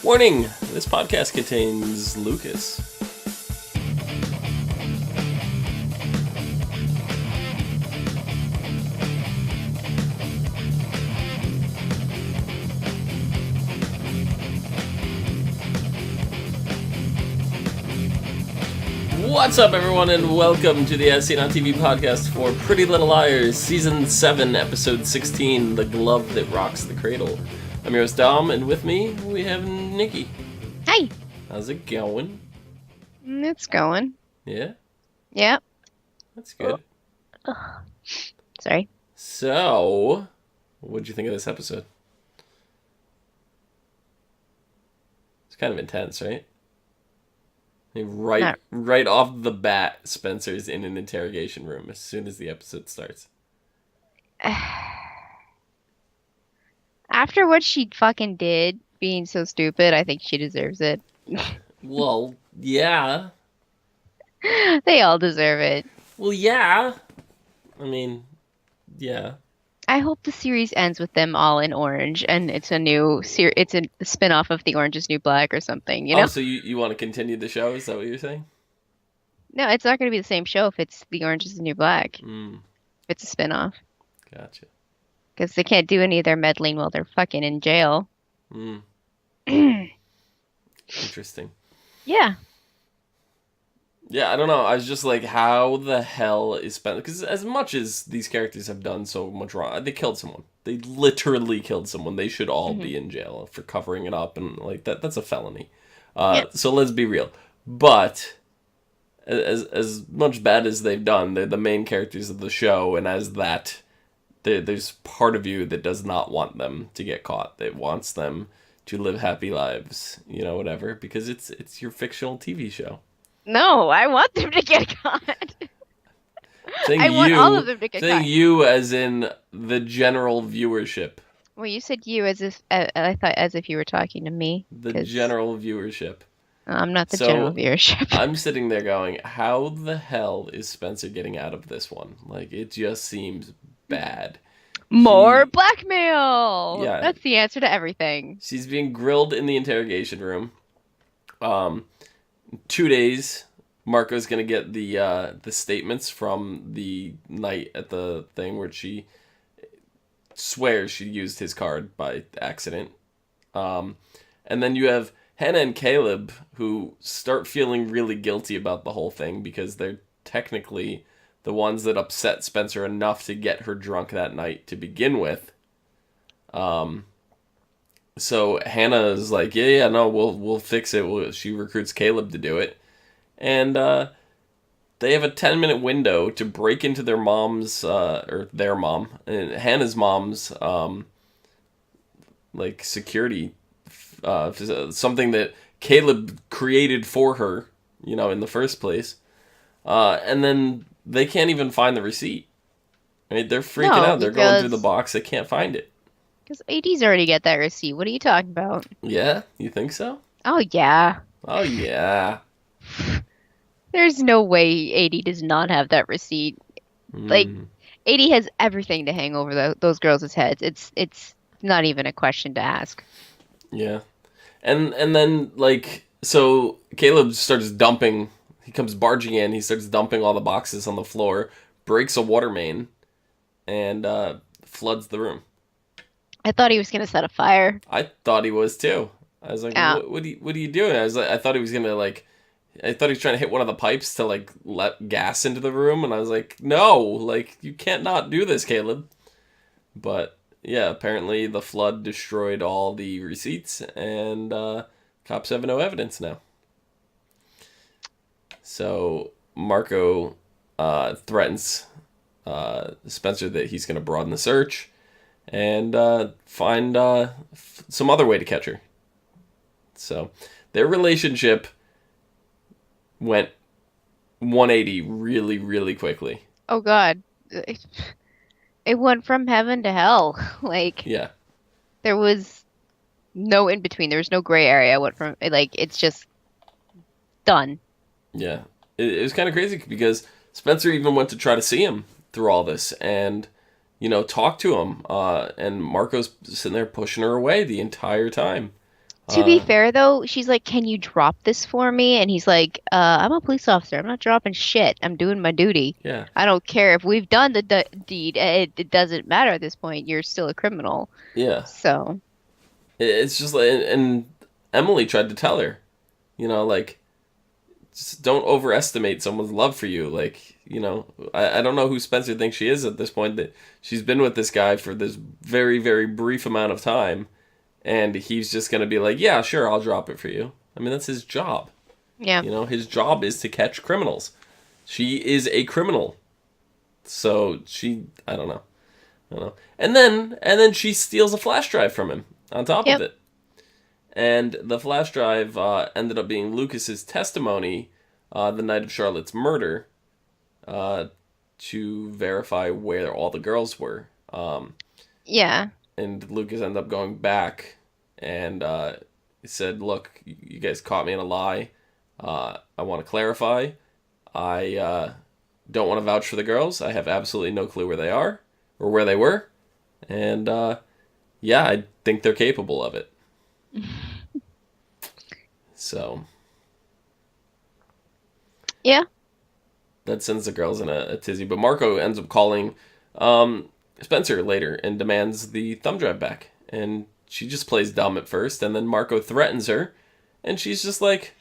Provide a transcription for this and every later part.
Warning! This podcast contains Lucas. What's up, everyone, and welcome to the ASOTV podcast for Pretty Little Liars, Season 7, Episode 16, The Glove That Rocks the Cradle. I'm your host, Dom, and with me, we have Nikki. Hi. How's it going? It's going. Yeah? Yep. That's good. Sorry. So, what'd you think of this episode? It's kind of intense, right? Right off the bat, Spencer's in an interrogation room as soon as the episode starts. After what she fucking did, being so stupid, I think she deserves it. Well, yeah. They all deserve it. Well, yeah. I mean, yeah. I hope the series ends with them all in orange, and it's a new it's a spin-off of The Orange Is New Black or something, you know? Oh, so you want to continue the show? Is that what you're saying? No, it's not going to be the same show if it's The Orange Is the New Black. If it's a spin-off. Gotcha. Because they can't do any of their meddling while they're fucking in jail. Interesting. Yeah. Yeah, I don't know. I was just like, how the hell is Spencer? Because as much as these characters have done so much wrong, they killed someone. They literally killed someone. They should all be in jail for covering it up, and like that's a felony. So let's be real. But as much bad as they've done, they're the main characters of the show, and as that, there's part of you that does not want them to get caught. That wants them to live happy lives, whatever, because it's your fictional TV show. No, I want them to get caught. I want all of them to get caught. You as in the general viewership. Well, you said you as if I thought as if you were talking to me. The general viewership. I'm not the general viewership. I'm sitting there going, how the hell is Spencer getting out of this one? Like, it just seems bad. More blackmail! Yeah. That's the answer to everything. She's being grilled in the interrogation room. 2 days, Marco's gonna get the statements from the night at the thing where she swears she used his card by accident. And then you have Hannah and Caleb, who start feeling really guilty about the whole thing because they're technically the ones that upset Spencer enough to get her drunk that night to begin with. So Hannah is like, no, we'll fix it. She recruits Caleb to do it. And they have a 10-minute window to break into their mom's, or their mom, and Hannah's mom's, security, something that Caleb created for her, in the first place. And then they can't even find the receipt. Right? They're freaking out. They're going through the box. They can't find it. Because AD's already got that receipt. What are you talking about? Yeah? You think so? Oh, yeah. Oh, yeah. There's no way AD does not have that receipt. Like, AD has everything to hang over those girls' heads. It's not even a question to ask. Yeah. And then, so Caleb starts dumping. He comes barging in. He starts dumping all the boxes on the floor, breaks a water main, and floods the room. I thought he was going to set a fire. I thought he was too. I was like, what are you doing? I thought he was going to I thought he was trying to hit one of the pipes to let gas into the room. And I was like, no, you can't not do this, Caleb. But yeah, apparently the flood destroyed all the receipts and cops have no evidence now. So Marco threatens Spencer that he's going to broaden the search and find some other way to catch her. So their relationship went 180 really, really quickly. Oh, God. It went from heaven to hell. Yeah. There was no in between. There was no gray area. It went from, it's just done. Yeah. It was kind of crazy because Spencer even went to try to see him through all this and, talk to him. And Marco's sitting there pushing her away the entire time. To be Uh, fair, though, she's like, "Can you drop this for me?" And he's like, "I'm a police officer. I'm not dropping shit. I'm doing my duty. yeah, I don't care if we've done the d deed. It doesn't matter at this point. You're still a criminal." yeah. So, It's just like, and Emily tried to tell her, like, just don't overestimate someone's love for you. Like, I don't know who Spencer thinks she is at this point. That she's been with this guy for this very, very brief amount of time, and he's just gonna be like, yeah, sure, I'll drop it for you. I mean, that's his job. yeah. His job is to catch criminals. She is a criminal, so I don't know, And then she steals a flash drive from him on top of Yep. it. And the flash drive ended up being Lucas's testimony the night of Charlotte's murder to verify where all the girls were. Yeah. And Lucas ended up going back and said, look, you guys caught me in a lie. I want to clarify. I don't want to vouch for the girls. I have absolutely no clue where they are or where they were. And yeah, I think they're capable of it. So, Yeah. that sends the girls in a tizzy. But Marco ends up calling Spencer later and demands the thumb drive back. And she just plays dumb at first. And then Marco threatens her. And she's just like,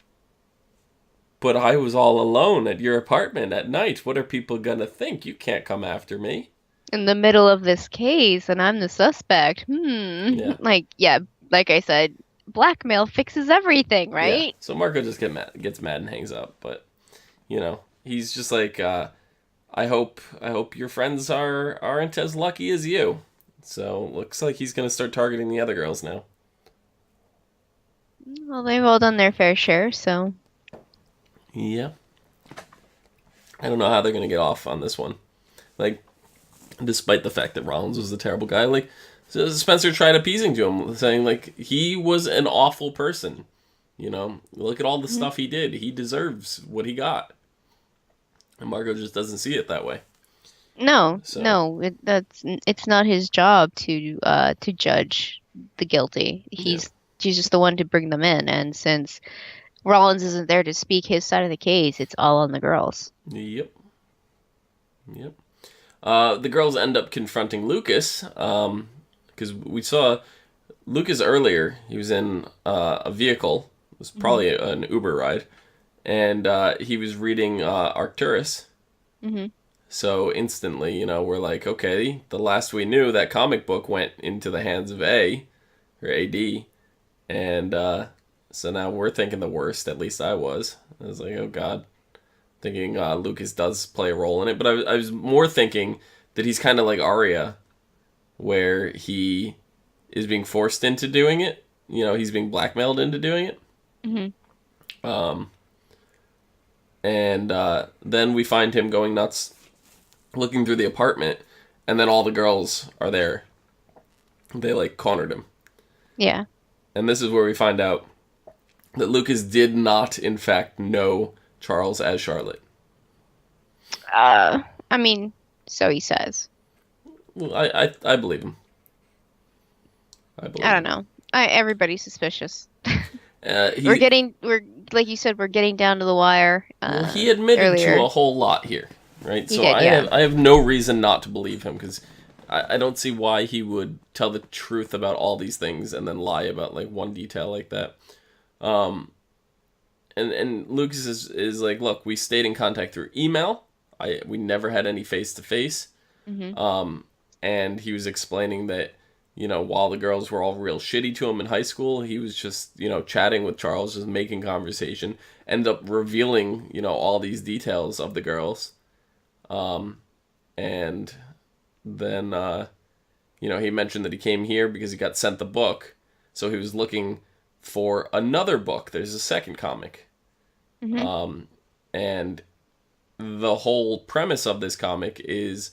but I was all alone at your apartment at night. What are people going to think? You can't come after me. In the middle of this case, and I'm the suspect. Yeah. Like, yeah, like I said, blackmail fixes everything, Yeah. right? So Marco just gets mad and hangs up. But, he's just like, I hope your friends aren't as lucky as you. So looks like he's gonna start targeting the other girls now. Well, they've all done their fair share, so. Yeah. I don't know how they're gonna get off on this one. Like, despite the fact that Rollins was a terrible guy, like Spencer tried appeasing to him, saying like he was an awful person. Look at all the stuff he did. He deserves what he got. And Marco just doesn't see it that way. No, So. no, it's not his job to judge the guilty. He's just the one to bring them in, and since Rollins isn't there to speak his side of the case, it's all on the girls. Yep. The girls end up confronting Lucas because we saw Lucas earlier. He was in a vehicle. It was probably an Uber ride. And he was reading Arcturus. Mm-hmm. So instantly, we're like, okay, the last we knew, that comic book went into the hands of A, or AD. And so now we're thinking the worst, at least I was. I was like, oh God. Thinking Lucas does play a role in it. But I was more thinking that he's kind of like Arya, where he is being forced into doing it. He's being blackmailed into doing it. Mm-hmm. And then we find him going nuts, looking through the apartment, and then all the girls are there. They, cornered him. Yeah. And this is where we find out that Lucas did not, in fact, know Charles as Charlotte. I mean, so he says. Well, I believe him. I don't know. Everybody's suspicious. We're like you said, we're getting down to the wire. Well, he admitted earlier. to a whole lot here, right? He So did, I have no reason not to believe him because I don't see why he would tell the truth about all these things and then lie about one detail like that. And Lucas is like, look, we stayed in contact through email. We never had any face to face. And he was explaining that while the girls were all real shitty to him in high school, he was just, chatting with Charles, just making conversation, ended up revealing, all these details of the girls. And then, he mentioned that he came here because he got sent the book. So he was looking for another book. There's a second comic. And the whole premise of this comic is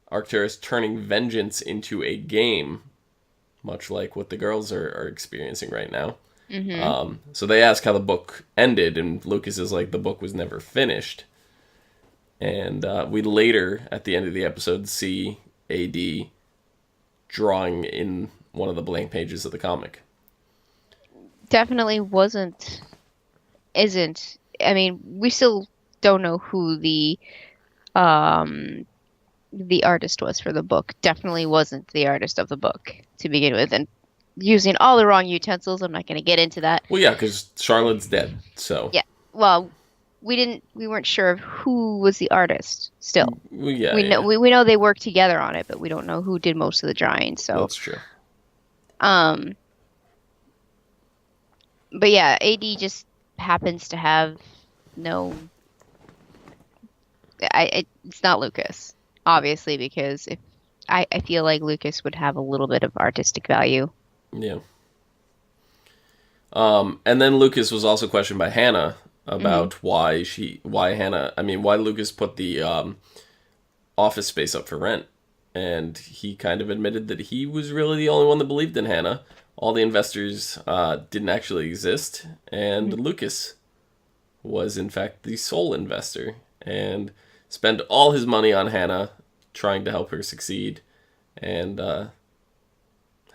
Arcturus turning vengeance into a game, much like what the girls are experiencing right now. So they ask how the book ended, and Lucas is like, the book was never finished. And we later, at the end of the episode, see AD drawing in one of the blank pages of the comic. definitely isn't. I mean, we still don't know who um the artist was for the book. Definitely wasn't the artist of the book to begin with, and using all the wrong utensils. I'm not going to get into that. Well, yeah, because Charlotte's dead, so Yeah. Well, we weren't sure of who was the artist still. well, yeah, We know yeah, we know they worked together on it, but we don't know who did most of the drawing. So, that's true. um, but yeah, AD just happens to have no. It's not Lucas, obviously, because if I feel like Lucas would have a little bit of artistic value. Yeah. And then Lucas was also questioned by Hannah Hmm. about why Lucas put the office space up for rent. And he kind of admitted that he was really the only one that believed in Hannah. All the investors didn't actually exist, and Hmm. Lucas was in fact the sole investor and spent all his money on Hannah, trying to help her succeed, and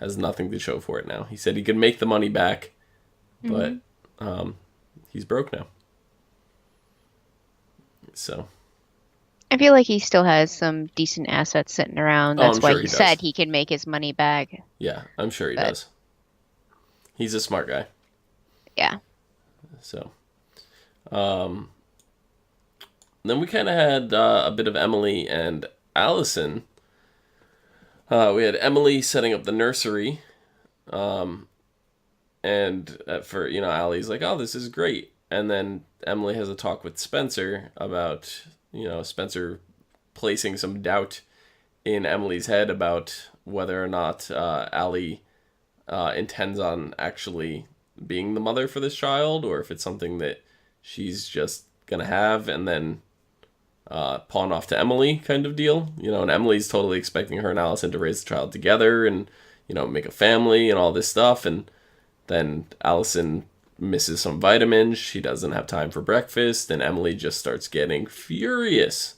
has nothing to show for it now. He said he could make the money back, Hmm. but um, he's broke now. So, I feel like he still has some decent assets sitting around. oh, That's I'm why sure he he said does. he can make his money back. Yeah, I'm sure he But does. He's a smart guy. yeah. So, um, then we kind of had a bit of Emily and Allison. We had Emily setting up the nursery, um, and for Allie's like, "Oh, this is great," and then Emily has a talk with Spencer about Spencer placing some doubt in Emily's head about whether or not Allie intends on actually being the mother for this child, or if it's something that she's just gonna have and then pawn off to Emily, kind of deal. And Emily's totally expecting her and Allison to raise the child together and make a family and all this stuff, and then Allison misses some vitamins. She doesn't have time for breakfast, and Emily just starts getting furious.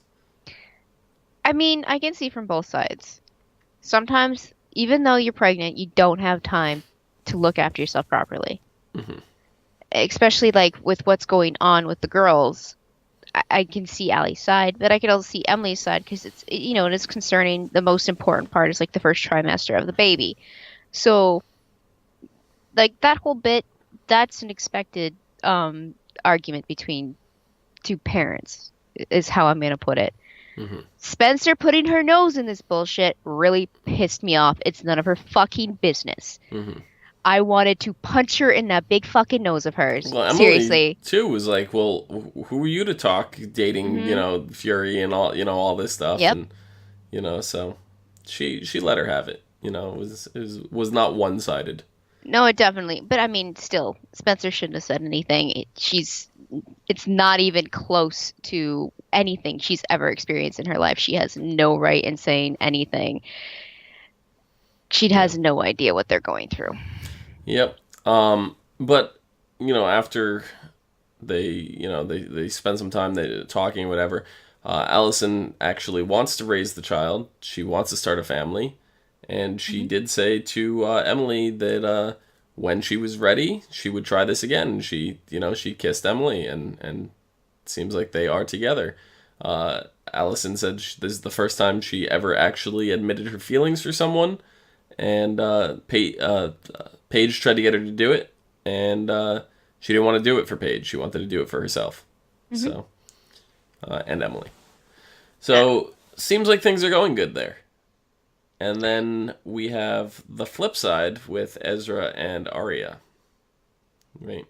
I mean, I can see from both sides. Sometimes, even though you're pregnant, you don't have time to look after yourself properly. Hmm. Especially like with what's going on with the girls. I can see Allie's side, but I could also see Emily's side because it is concerning. The most important part is like the first trimester of the baby. So, like that whole bit, that's an expected argument between two parents, is how I'm gonna put it. Hmm. Spencer putting her nose in this bullshit really pissed me off. It's none of her fucking business. Hmm. I wanted to punch her in that big fucking nose of hers. Well, Emily Seriously. too was like, "Well, who are you to talk dating? Hmm. Fury and all this stuff." Yep. And so she let her have it. It was not one sided. No, it definitely. But I mean, still, Spencer shouldn't have said anything. It's not even close to anything she's ever experienced in her life. She has no right in saying anything. She Yeah. has no idea what they're going through. Yep. But after they spend some time talking, whatever. Allison actually wants to raise the child. She wants to start a family, and she Hmm. did say to Emily that when she was ready, she would try this again. She kissed Emily, and it seems like they are together. Allison said this is the first time she ever actually admitted her feelings for someone, and Paige tried to get her to do it, and she didn't want to do it for Paige. She wanted to do it for herself. Hmm. So, and Emily. So, seems like things are going good there. And then we have the flip side with Ezra and Arya. Right?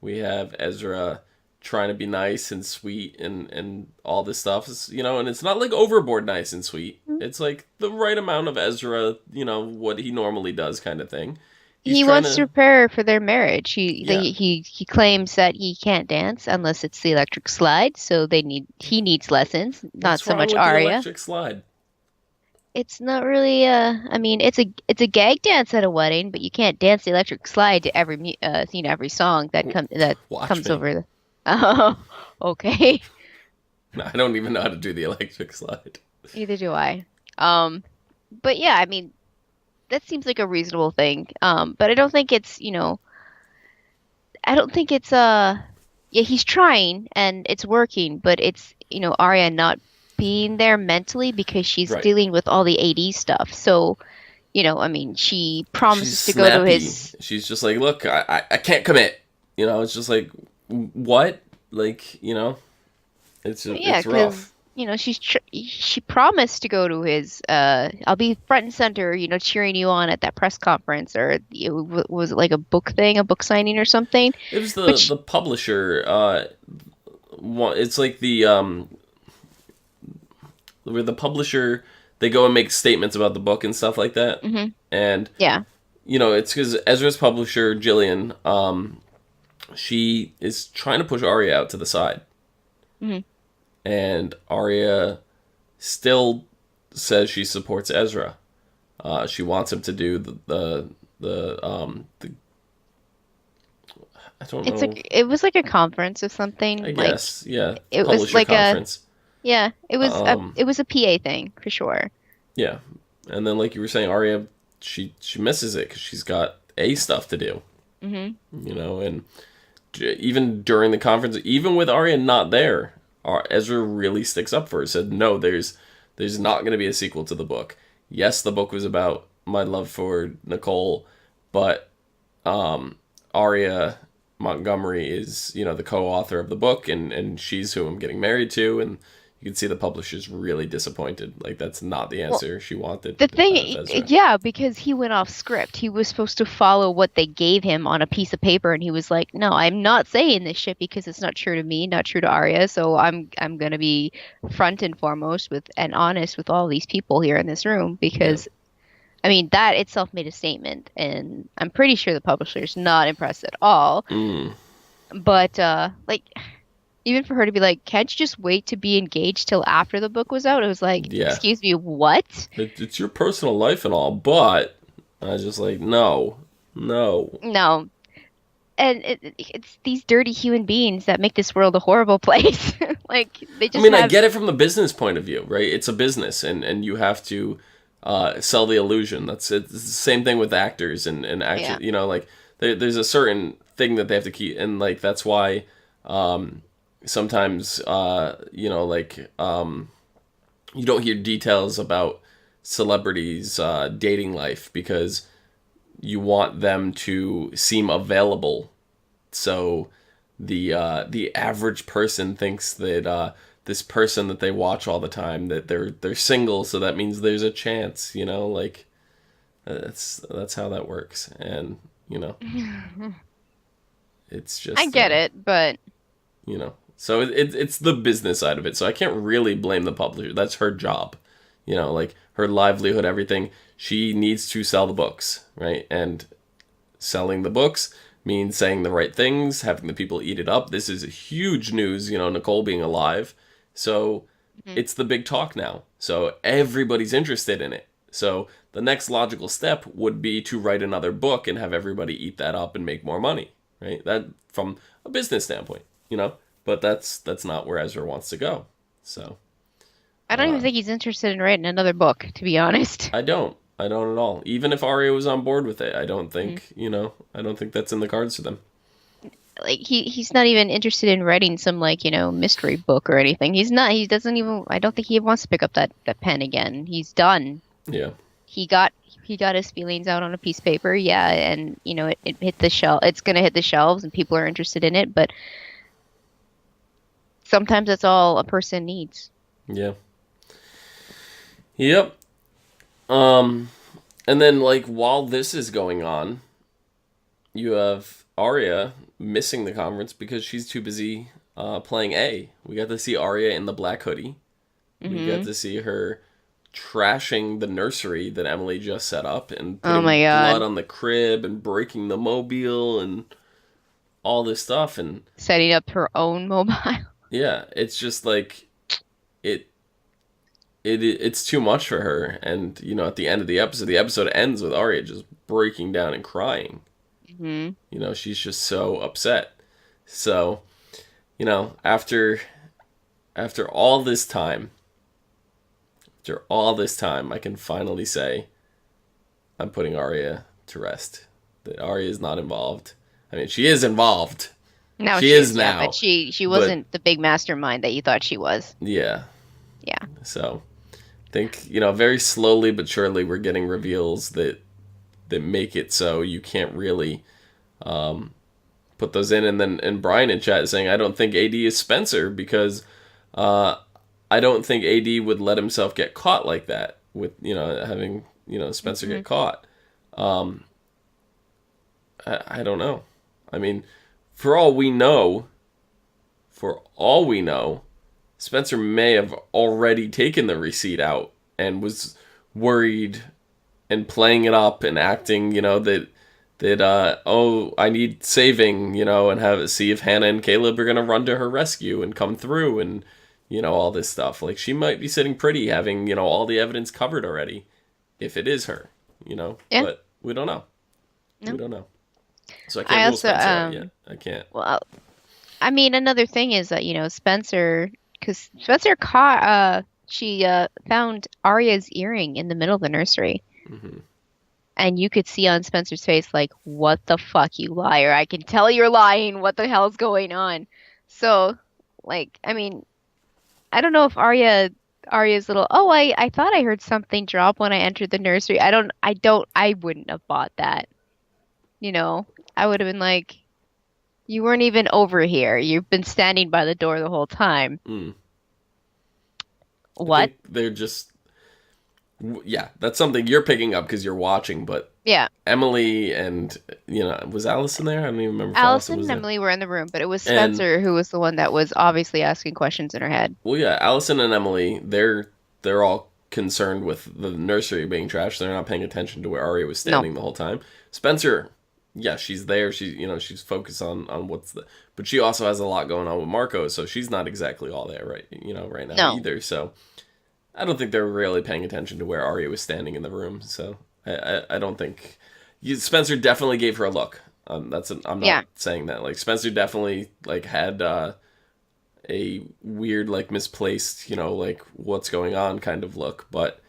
We have Ezra trying to be nice and sweet and all this stuff. And it's not like overboard nice and sweet. It's like the right amount of Ezra, what he normally does kind of thing. He's He trying wants to to, prepare her for their marriage. He yeah. he claims that he can't dance unless it's the electric slide, so he needs lessons, not What's so wrong much with the Arya. electric slide? It's not really I mean it's a gag dance at a wedding, but you can't dance the electric slide to every song that Watch comes me. over the Oh, okay. I don't even know how to do the electric slide. Neither do I. Um but yeah, I mean that seems like a reasonable thing. But I don't think it's, I don't think it's yeah, he's trying and it's working, but it's, Arya not being there mentally because she's Right. dealing with all the AD stuff. So, I mean, she She's promises to go to snappy. his. She's just like, look, I can't commit. It's just like, what? Like, Yeah, it's because rough. she promised to go to his. I'll be front and center, cheering you on at that press conference, or was it like a book thing, a book signing or something? It was But the publisher. It's like where the publisher, they go and make statements about the book and stuff like that. hmm And yeah, it's because Ezra's publisher, Jillian, she is trying to push Arya out to the side, hmm and Arya still says she supports Ezra. She wants him to do the I don't it's know. like it was like a conference or I something. Like guess, yeah, the it was publisher like a conference. yeah, Um, it was a PA thing for sure. yeah, and then like you were saying, Arya, she misses it because she's got stuff to do. hmm And even during the conference, even with Arya not there, Ezra really sticks up for her. Said no, there's not going to be a sequel to the book. Yes, the book was about my love for Nicole, but Arya Montgomery is the co-author of the book, and she's who I'm getting married to, and you can see the publisher's really disappointed. Like that's not the Well, answer she wanted the out of thing, Ezra. yeah, because he went off script. He was supposed to follow what they gave him on a piece of paper, and he was like, "No, I'm not saying this shit because it's not true to me, not true to Arya. So I'm gonna be front and foremost with and honest with all these people here in this room Yeah. because I mean that itself made a statement, and I'm pretty sure the publisher's not impressed at all. Mm. But like even for her to be like, "Can't you just wait to be engaged till after the book was out?" It was like, Yeah. "Excuse me, what?" It's your personal life and all, but I was just like, no, no. No. And it's these dirty human beings that make this world a horrible place. Like they I just mean, I have, get it from the business point of view, right? It's a business, and you have to sell the illusion. It's the same thing with actors and yeah. action. Like there's a certain thing that they have to keep, and like that's why sometimes you don't hear details about celebrities' dating life because you want them to seem available. So the average person thinks that this person that they watch all the time, that they're single, so that means there's a chance. Like that's how that works, and it's I just get it, but So it's the business side of it. So I can't really blame the publisher. That's her job. Like her livelihood, everything. She needs to sell the books, right? And selling the books means saying the right things, having the people eat it up. This is huge news, Nicole being alive. So Mhm. it's the big talk now. So everybody's interested in it. So the next logical step would be to write another book and have everybody eat that up and make more money, right? That from a business standpoint. But that's not where Ezra wants to go. So I don't even think he's interested in writing another book, to be honest. I don't at all. Even if Arya was on board with it, I don't Mhm. think I don't think that's in the cards for them. Like he's not even interested in writing some like, mystery book or anything. He's not. He doesn't even. I don't think he wants to pick up that pen again. He's done. Yeah. He got his feelings out on a piece of paper, yeah, and it hit the shelf. It's gonna hit the shelves, and people are interested in it. But sometimes that's all a person needs. Yeah. Yep. Um, and then like while this is going on, you have Arya missing the conference because she's too busy playing A. We got to see Arya in the black hoodie. We got hmm to see her trashing the nursery that Emily just set up and Oh putting my blood God. on the crib and breaking the mobile and all this stuff. And Setting up her own mobile. yeah, it's just like it it's too much for her. And at the end of the episode ends with Arya just breaking down and crying. hmm She's just so upset. So after all this time, I can finally say I'm putting Arya to rest. That Arya is not involved. I mean, she is involved. Now She she is is, yeah, now. but she But wasn't the big mastermind that you thought she was. yeah. Yeah. So I think, very slowly but surely we're getting reveals that make it so you can't really put those in. And then Brian in chat is saying, I don't think AD is Spencer because I don't think AD would let himself get caught like that with, having, Spencer get caught. I don't know. I mean, for all we know, Spencer may have already taken the receipt out and was worried and playing it up and acting, that I need saving, and see if Hannah and Caleb are gonna run to her rescue and come through and all this stuff. Like, she might be sitting pretty having, all the evidence covered already, if it is her, Yeah. But we don't know. No. We don't know. So I I can't rule also, Spencer out yet. I can't. well, I mean, another thing is that, Spencer, because Spencer caught, she found Arya's earring in the middle of the nursery. Mm-hmm. And you could see on Spencer's face, like, what the fuck, you liar. I can tell you're lying. What the hell's going on? So, like, I mean, I don't know if Arya's little, oh, I thought I heard something drop when I entered the nursery. I wouldn't have bought that. I would have been like, you weren't even over here. You've been standing by the door the whole time. I What? think they're just, yeah, that's something you're picking up because you're watching, but Yeah. Emily and, was Allison there? I don't even remember if Allison was and there. Emily were in the room, but it was And- Spencer who was the one that was obviously asking questions in her head. Well, yeah, Allison and Emily, they're all concerned with the nursery being trashed. They're not paying attention to where Arya was standing the whole time. Spencer, yeah, she's there. She's focused on but she also has a lot going on with Marco, so she's not exactly all there right now either. So I don't think they're really paying attention to where Arya was standing in the room. So I don't think Spencer definitely gave her a look. I'm not saying that. Like, Spencer definitely had a weird, misplaced, what's going on kind of look, but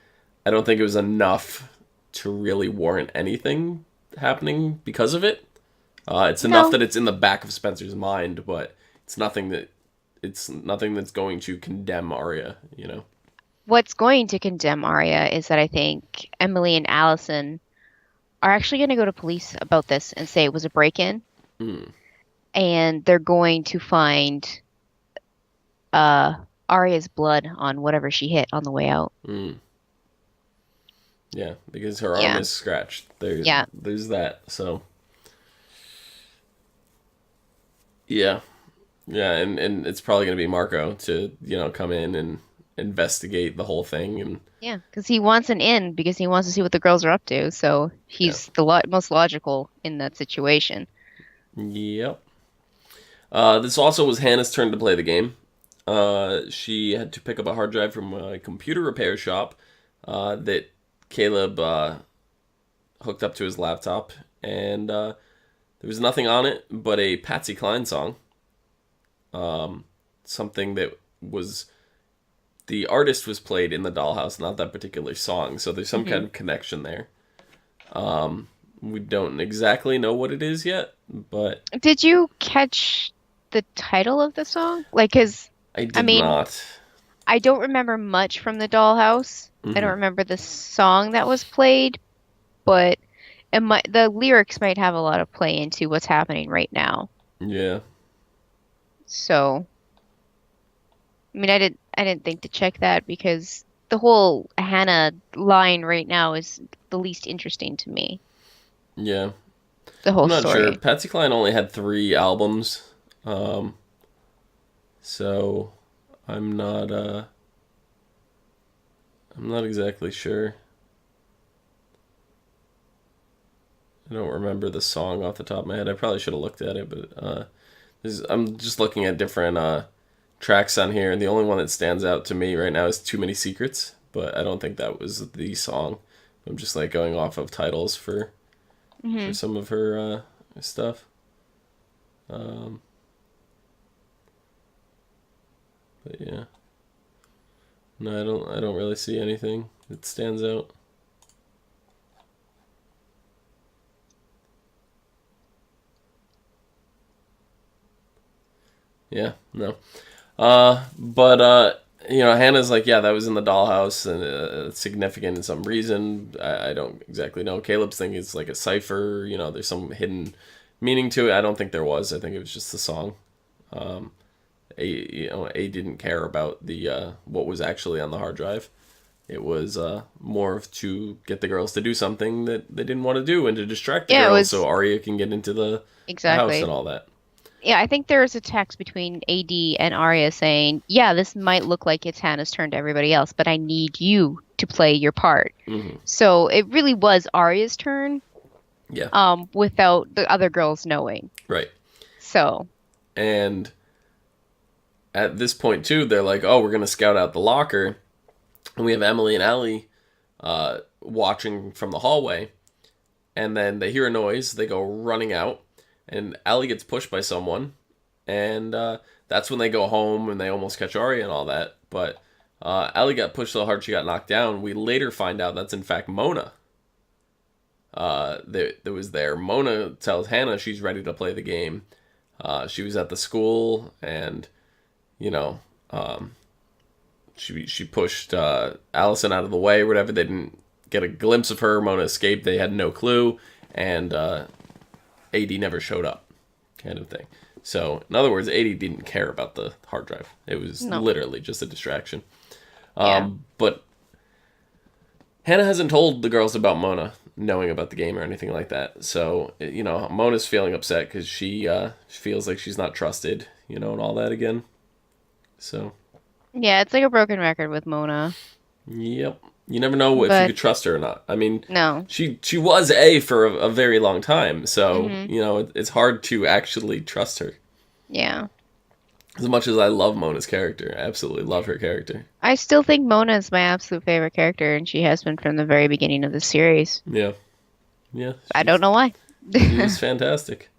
I don't think it was enough to really warrant anything happening because of it. It's enough that it's in the back of Spencer's mind, but it's nothing that's going to condemn Arya, What's going to condemn Arya is that I think Emily and Allison are actually going to go to police about this and say it was a break-in. And they're going to find Arya's blood on whatever she hit on the way out. Yeah, because her arm is scratched. There's that. So yeah, and it's probably going to be Marco to come in and investigate the whole thing. And yeah, because he wants an in because he wants to see what the girls are up to. So he's the most logical in that situation. Yep. This also was Hannah's turn to play the game. She had to pick up a hard drive from a computer repair shop that Caleb hooked up to his laptop, and there was nothing on it but a Patsy Cline song. Something that was... The artist was played in the dollhouse, not that particular song, so there's some kind of connection there. We don't exactly know what it is yet, but... Did you catch the title of the song? Because I did not. I don't remember much from the dollhouse. I don't remember the song that was played, but the lyrics might have a lot of play into what's happening right now. Yeah. So, I mean, I didn't think to check that because the whole Hannah line right now is the least interesting to me. Yeah. The whole I'm not story. sure. Patsy Cline only had 3 albums. So I'm not exactly sure. I don't remember the song off the top of my head. I probably should have looked at it, but I'm just looking at different tracks on here, and the only one that stands out to me right now is Too Many Secrets, but I don't think that was the song. I'm just going off of titles for some of her stuff. But yeah. No, I don't really see anything that stands out. Yeah, no. But Hannah's like, yeah, that was in the dollhouse, and it's significant in some reason. I don't exactly know. Caleb's thinking it's like a cipher. There's some hidden meaning to it. I don't think there was. I think it was just the song. Um, A didn't care about the what was actually on the hard drive. It was more of to get the girls to do something that they didn't want to do and to distract the Yeah, it girls so was Arya can get into the house and exactly. all that. Yeah, I think there is a text between AD and Arya saying, "Yeah, this might look like it's Hannah's turn to everybody else, but I need you to play your part." Hmm. So it really was Arya's turn, Yeah, without the other girls knowing. right. So, And at this point too, they're like, "Oh, we're gonna scout out the locker," and we have Emily and Allie watching from the hallway, and then they hear a noise. They go running out, and Allie gets pushed by someone, and that's when they go home and they almost catch Arya and all that. But Allie got pushed so hard she got knocked down. We later find out that's in fact Mona. That was there. Mona tells Hannah she's ready to play the game. She was at the school, and you know, um, she pushed Allison out of the way or whatever. They didn't get a glimpse of her. Mona escaped. They had no clue, and AD never showed up, kind of thing. So, in other words, AD didn't care about the hard drive. It was no. literally just a distraction. Yeah. But Hannah hasn't told the girls about Mona knowing about the game or anything like that. So, Mona's feeling upset because she feels like she's not trusted, and all that again. So, Yeah, it's like a broken record with Mona. yep. You never know if you But could trust her or not. I mean, no. she was A for a very long time, so Hmm. it's hard to actually trust her. Yeah. As much as I love Mona's character, I absolutely love her character. I still think Mona is my absolute favorite character, and she has been from the very beginning of the series. Yeah, yeah, I don't know why. she is fantastic.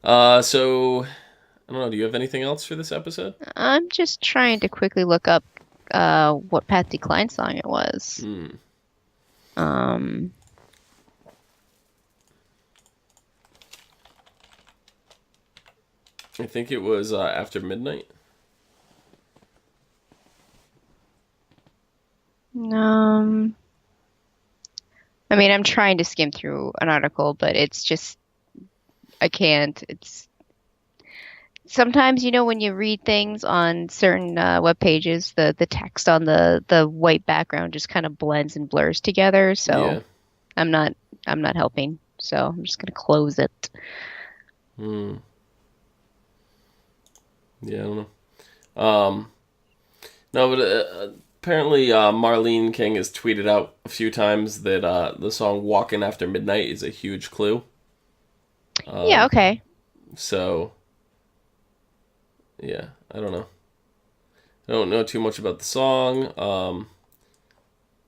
So I don't know. Do you have anything else for this episode? I'm just trying to quickly look up what Patsy Cline song it was. Hmm. Um, I think it was After Midnight. um, I mean, I'm trying to skim through an article, but it's just I can't. It's sometimes, when you read things on certain web pages, the text on the white background just kind of blends and blurs together. So Yeah. I'm not I'm not helping. So I'm just gonna close it. Hmm. Yeah, I don't know. No, but apparently Marlene King has tweeted out a few times that the song "Walking After Midnight" is a huge clue. Yeah, Um, okay. so yeah, I don't know. I don't know too much about the song.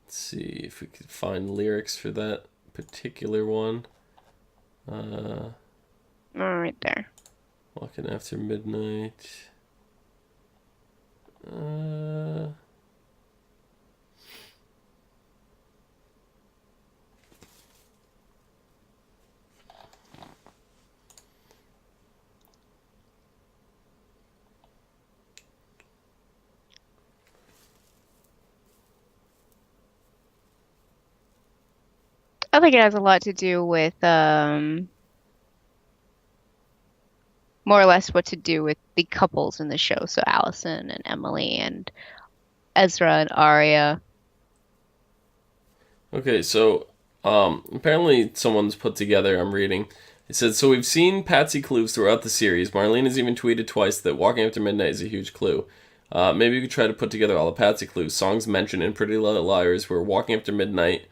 Let's see if we could find lyrics for that particular one. Uh, All right there. Walking After Midnight. Uh, I think it has a lot to do with more or less what to do with the couples in the show. So Allison and Emily and Ezra and Arya. okay, so apparently someone's put together. I'm reading. It says so. We've seen Patsy clues throughout the series. Marlene has even tweeted twice that Walking After Midnight is a huge clue. Maybe you could try to put together all the Patsy clues. Songs mentioned in Pretty Little Liars were Walking After Midnight,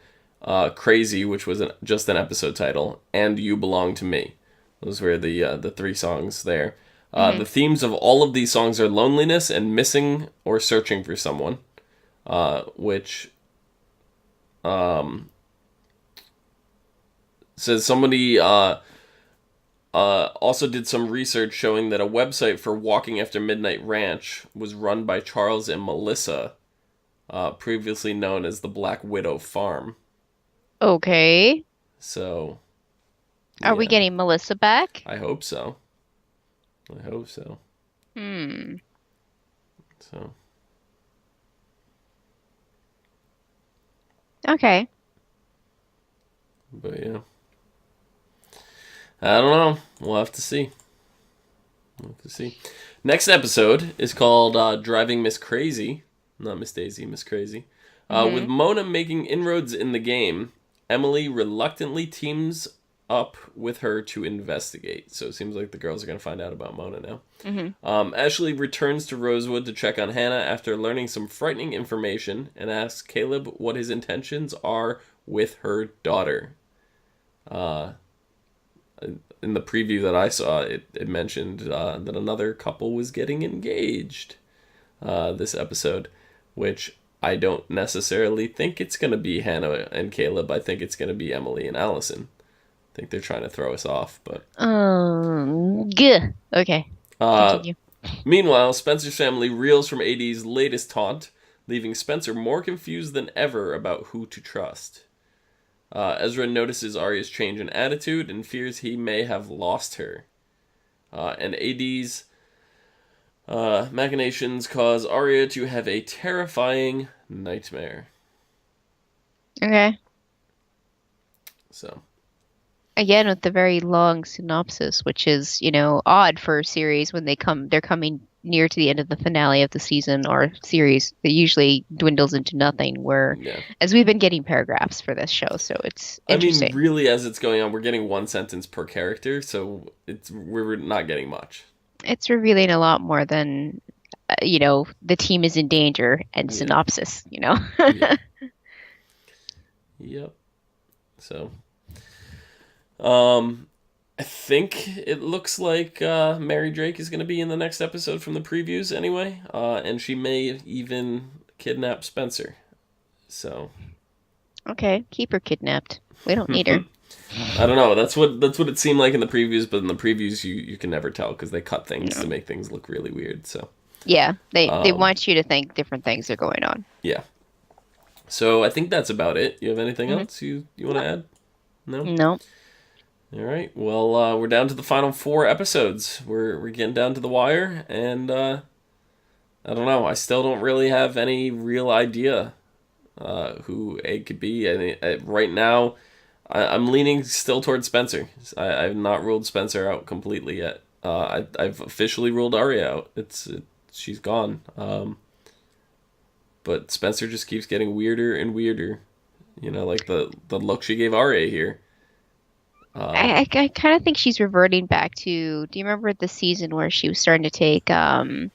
Crazy, which was just an episode title, and You Belong to Me. Those were the three songs there. Hmm. The themes of all of these songs are loneliness and missing or searching for someone, which um, says somebody also did some research showing that a website for Walking After Midnight Ranch was run by Charles and Melissa, previously known as the Black Widow Farm. Okay. So, Are we yeah, getting Melissa back? I hope so. I hope so. Hmm. So. Okay. But yeah. I don't know. We'll have to see. Next episode is called Driving Miss Crazy. Not Miss Daisy, Miss Crazy. With Mona making inroads in the game, Emily reluctantly teams up with her to investigate. So it seems like the girls are going to find out about Mona now. Ashley returns to Rosewood to check on Hannah after learning some frightening information and asks Caleb what his intentions are with her daughter. In the preview that I saw, it mentioned that another couple was getting engaged this episode, which I don't necessarily think it's going to be Hannah and Caleb. I think it's going to be Emily and Allison. I think they're trying to throw us off, but... Good. Okay. Continue. Meanwhile, Spencer's family reels from AD's latest taunt, leaving Spencer more confused than ever about who to trust. Ezra notices Arya's change in attitude and fears he may have lost her. And AD's machinations cause Arya to have a terrifying nightmare. Okay. So. Again, with the very long synopsis, which is, odd for a series when they're coming near to the end of the finale of the season or series, that usually dwindles into nothing, as we've been getting paragraphs for this show, so it's interesting. I mean, really, as it's going on, we're getting one sentence per character, so we're not getting much. It's revealing a lot more than, the team is in danger and synopsis, Yeah. Yep. So, I think it looks like Mary Drake is going to be in the next episode from the previews anyway, and she may even kidnap Spencer. So. Okay, keep her kidnapped. We don't need her. I don't know. That's what it seemed like in the previews, but in the previews you can never tell because they cut things to make things look really weird. So. Yeah, they want you to think different things are going on. Yeah. So I think that's about it. You have anything else you want to add? No. No. All right. Well, we're down to the final 4 episodes. We're getting down to the wire, and I don't know. I still don't really have any real idea who A could be. Right now, I'm leaning still towards Spencer. I've not ruled Spencer out completely yet. I've officially ruled Arya out. She's gone. But Spencer just keeps getting weirder and weirder. Like the look she gave Arya here. I kind of think she's reverting back to... Do you remember the season where she was starting to take all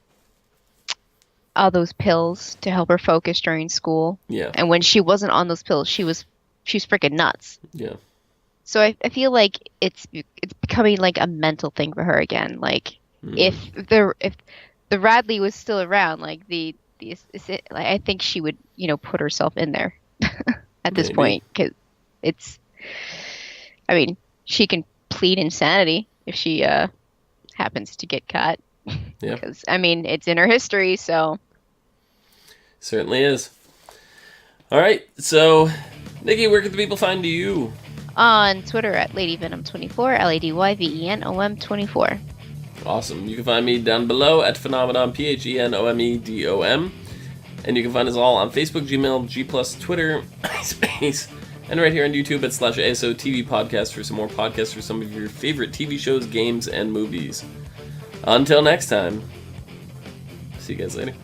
those pills to help her focus during school? Yeah. And when she wasn't on those pills, she was freaking nuts. Yeah. So I feel like it's becoming like a mental thing for her again. Like if the Radley was still around, like I think she would put herself in there at this point, because it's... I mean, she can plead insanity if she happens to get caught. Yeah. Because, I mean, it's in her history, so... Certainly is. All right, so, Nikki, where can the people find you? On Twitter at LadyVenom24, LadyVenom24. Awesome. You can find me down below at Phenomenon, PHENOMEDOM. And you can find us all on Facebook, Gmail, G+, Twitter, MySpace, and right here on YouTube at /ASOTV podcast for some more podcasts for some of your favorite TV shows, games, and movies. Until next time, see you guys later.